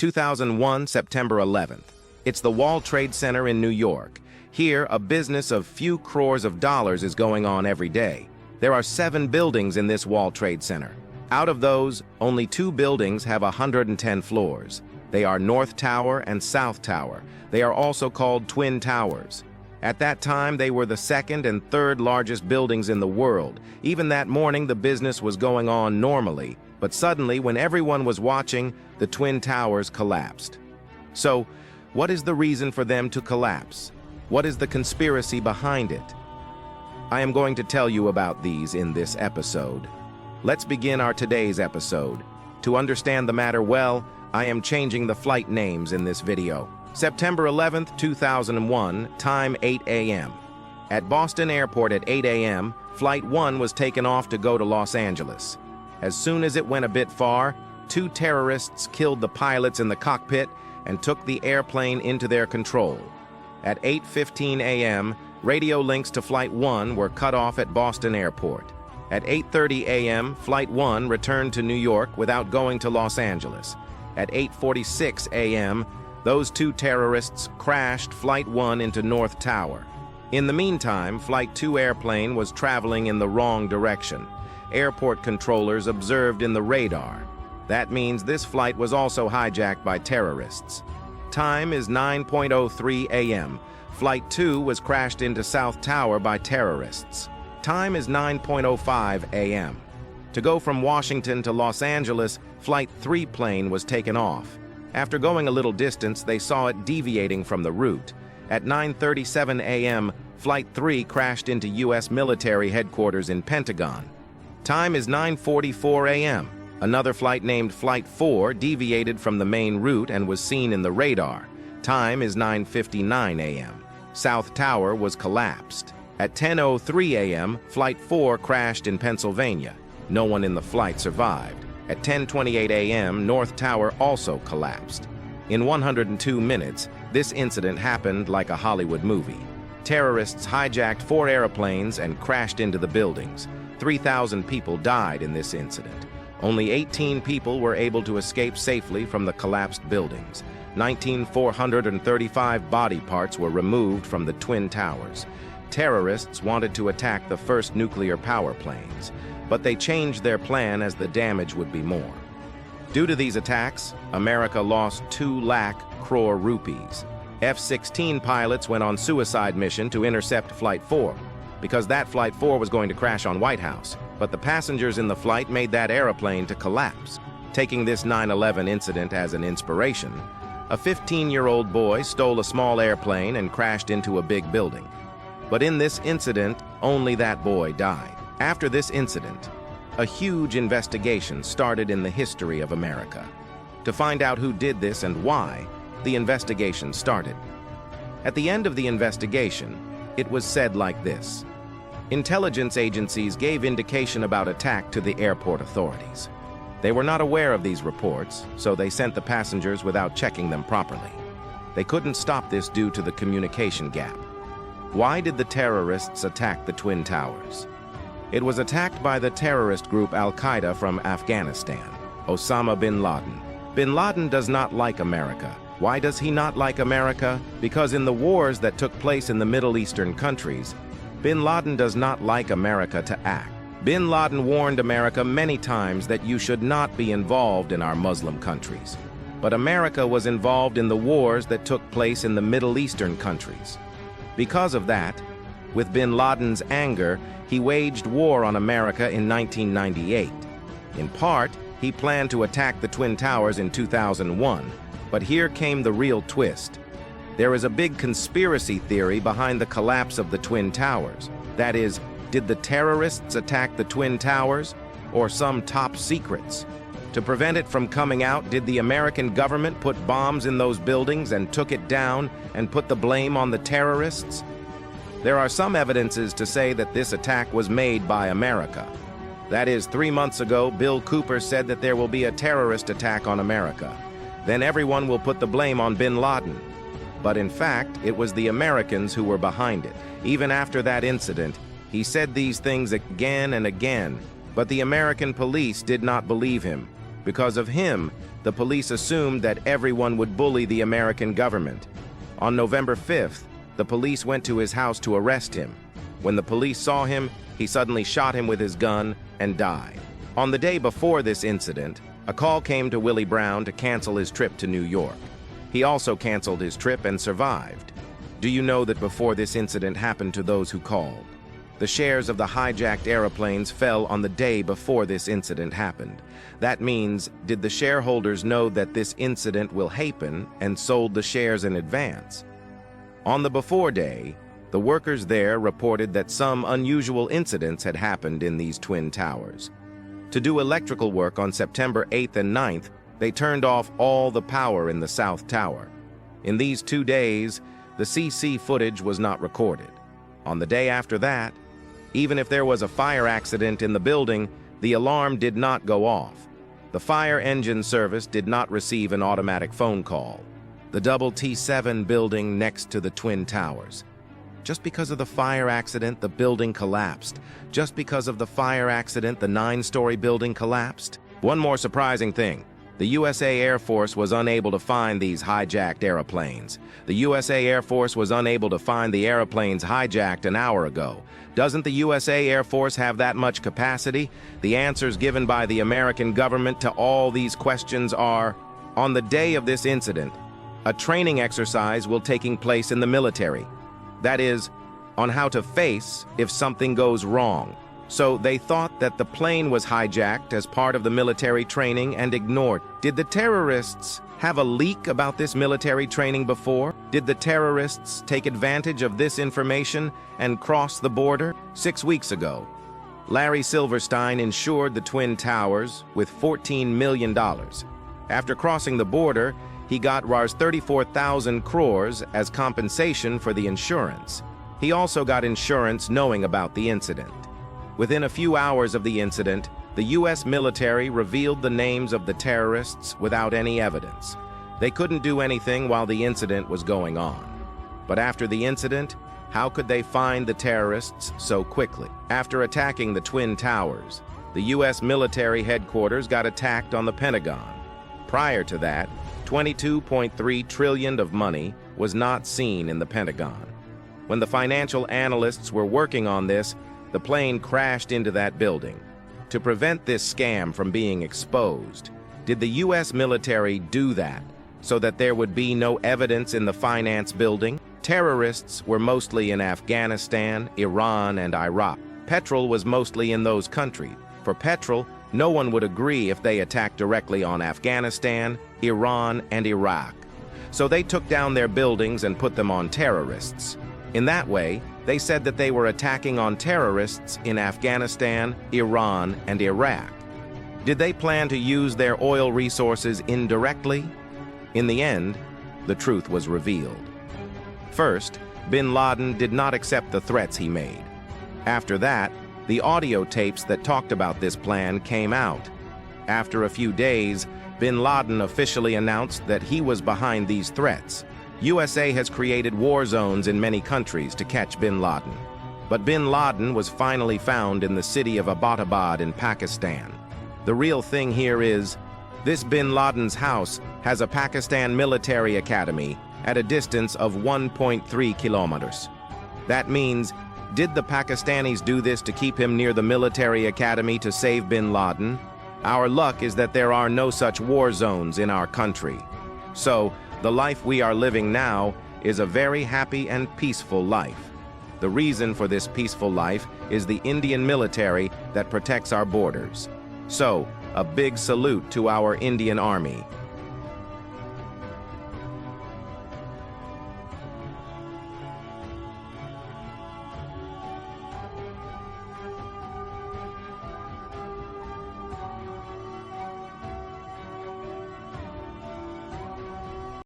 2001, September 11th. It's the World Trade Center in New York. Here, a business of few crores of dollars is going on every day. There are 7 buildings in this World Trade Center. Out of those, only 2 buildings have 110 floors. They are North Tower and South Tower. They are also called Twin Towers. At that time, they were the 2nd and 3rd largest buildings in the world. Even that morning, the business was going on normally, but suddenly, when everyone was watching, the Twin Towers collapsed. So, what is the reason for them to collapse? What is the conspiracy behind it? I am going to tell you about these in this episode. Let's begin our today's episode. To understand the matter well, I am changing the flight names in this video. September 11th, 2001, time 8 a.m. At Boston Airport at 8 a.m., Flight 1 was taken off to go to Los Angeles. As soon as it went a bit far, 2 terrorists killed the pilots in the cockpit and took the airplane into their control. At 8:15 a.m., radio links to Flight 1 were cut off at Boston Airport. At 8:30 a.m., Flight 1 returned to New York without going to Los Angeles. At 8:46 a.m., those 2 terrorists crashed Flight 1 into North Tower. In the meantime, Flight 2 airplane was traveling in the wrong direction. Airport controllers observed in the radar. That means this flight was also hijacked by terrorists. Time is 9:03 a.m. Flight 2 was crashed into South Tower by terrorists. Time is 9:05 a.m. To go from Washington to Los Angeles, Flight 3 plane was taken off. After going a little distance, they saw it deviating from the route. At 9:37 a.m., Flight 3 crashed into U.S. military headquarters in Pentagon. Time is 9:44 a.m. Another flight named Flight 4 deviated from the main route and was seen in the radar. Time is 9:59 a.m. South Tower was collapsed. At 10:03 a.m., Flight 4 crashed in Pennsylvania. No one in the flight survived. At 10:28 a.m., North Tower also collapsed. In 102 minutes, this incident happened like a Hollywood movie. Terrorists hijacked 4 airplanes and crashed into the buildings. 3,000 people died in this incident. Only 18 people were able to escape safely from the collapsed buildings. 19,435 body parts were removed from the Twin Towers. Terrorists wanted to attack the first nuclear power planes, but they changed their plan as the damage would be more. Due to these attacks, America lost 2 lakh crore rupees. F-16 pilots went on suicide mission to intercept Flight 4, because that Flight 4 was going to crash on White House, but the passengers in the flight made that airplane to collapse. Taking this 9/11 incident as an inspiration, a 15-year-old boy stole a small airplane and crashed into a big building. But in this incident, only that boy died. After this incident, a huge investigation started in the history of America. To find out who did this and why, the investigation started. At the end of the investigation, it was said like this: intelligence agencies gave indication about attack to the airport authorities. They were not aware of these reports, so they sent the passengers without checking them properly. They couldn't stop this due to the communication gap. Why did the terrorists attack the Twin Towers? It was attacked by the terrorist group Al-Qaeda from Afghanistan, Osama bin Laden. Bin Laden does not like America. Why does he not like America? Because in the wars that took place in the Middle Eastern countries, bin Laden does not like America to act. Bin Laden warned America many times that you should not be involved in our Muslim countries. But America was involved in the wars that took place in the Middle Eastern countries. Because of that, with bin Laden's anger, he waged war on America in 1998. In part, he planned to attack the Twin Towers in 2001, but here came the real twist. There is a big conspiracy theory behind the collapse of the Twin Towers. That is, did the terrorists attack the Twin Towers, or some top secrets? To prevent it from coming out, did the American government put bombs in those buildings and took it down and put the blame on the terrorists? There are some evidences to say that this attack was made by America. That is, 3 months ago, Bill Cooper said that there will be a terrorist attack on America. Then everyone will put the blame on bin Laden. But in fact, it was the Americans who were behind it. Even after that incident, he said these things again and again, but the American police did not believe him. Because of him, the police assumed that everyone would bully the American government. On November 5th, the police went to his house to arrest him. When the police saw him, he suddenly shot him with his gun and died. On the day before this incident, a call came to Willie Brown to cancel his trip to New York. He also canceled his trip and survived. Do you know that before this incident happened to those who called, the shares of the hijacked airplanes fell on the day before this incident happened? That means, did the shareholders know that this incident will happen and sold the shares in advance? On the before day, the workers there reported that some unusual incidents had happened in these twin towers. To do electrical work on September 8th and 9th, they turned off all the power in the South Tower. In these 2 days, the CC footage was not recorded. On the day after that, even if there was a fire accident in the building, the alarm did not go off. The fire engine service did not receive an automatic phone call. The double T7 building next to the Twin Towers. Just because of the fire accident, the building collapsed. Just because of the fire accident, the 9-story building collapsed. One more surprising thing. The USA Air Force was unable to find these hijacked airplanes. The USA Air Force was unable to find the airplanes hijacked an hour ago. Doesn't the USA Air Force have that much capacity? The answers given by the American government to all these questions are, on the day of this incident, a training exercise will taking place in the military. That is, on how to face if something goes wrong. So they thought that the plane was hijacked as part of the military training and ignored. Did the terrorists have a leak about this military training before? Did the terrorists take advantage of this information and cross the border? 6 weeks ago, Larry Silverstein insured the Twin Towers with $14 million. After crossing the border, he got Rs 34,000 crores as compensation for the insurance. He also got insurance knowing about the incident. Within a few hours of the incident, the U.S. military revealed the names of the terrorists without any evidence. They couldn't do anything while the incident was going on. But after the incident, how could they find the terrorists so quickly? After attacking the Twin Towers, the U.S. military headquarters got attacked on the Pentagon. Prior to that, $22.3 trillion of money was not seen in the Pentagon. When the financial analysts were working on this, the plane crashed into that building. To prevent this scam from being exposed, did the U.S. military do that so that there would be no evidence in the finance building? Terrorists were mostly in Afghanistan, Iran, and Iraq. Petrol was mostly in those countries. For petrol, no one would agree if they attacked directly on Afghanistan, Iran, and Iraq. So they took down their buildings and put them on terrorists. In that way, they said that they were attacking on terrorists in Afghanistan, Iran, and Iraq. Did they plan to use their oil resources indirectly? In the end, the truth was revealed. First, bin Laden did not accept the threats he made. After that, the audio tapes that talked about this plan came out. After a few days, bin Laden officially announced that he was behind these threats. USA has created war zones in many countries to catch bin Laden. But bin Laden was finally found in the city of Abbottabad in Pakistan. The real thing here is, this bin Laden's house has a Pakistan military academy at a distance of 1.3 kilometers. That means, did the Pakistanis do this to keep him near the military academy to save bin Laden? Our luck is that there are no such war zones in our country. So, the life we are living now is a very happy and peaceful life. The reason for this peaceful life is the Indian military that protects our borders. So, a big salute to our Indian Army.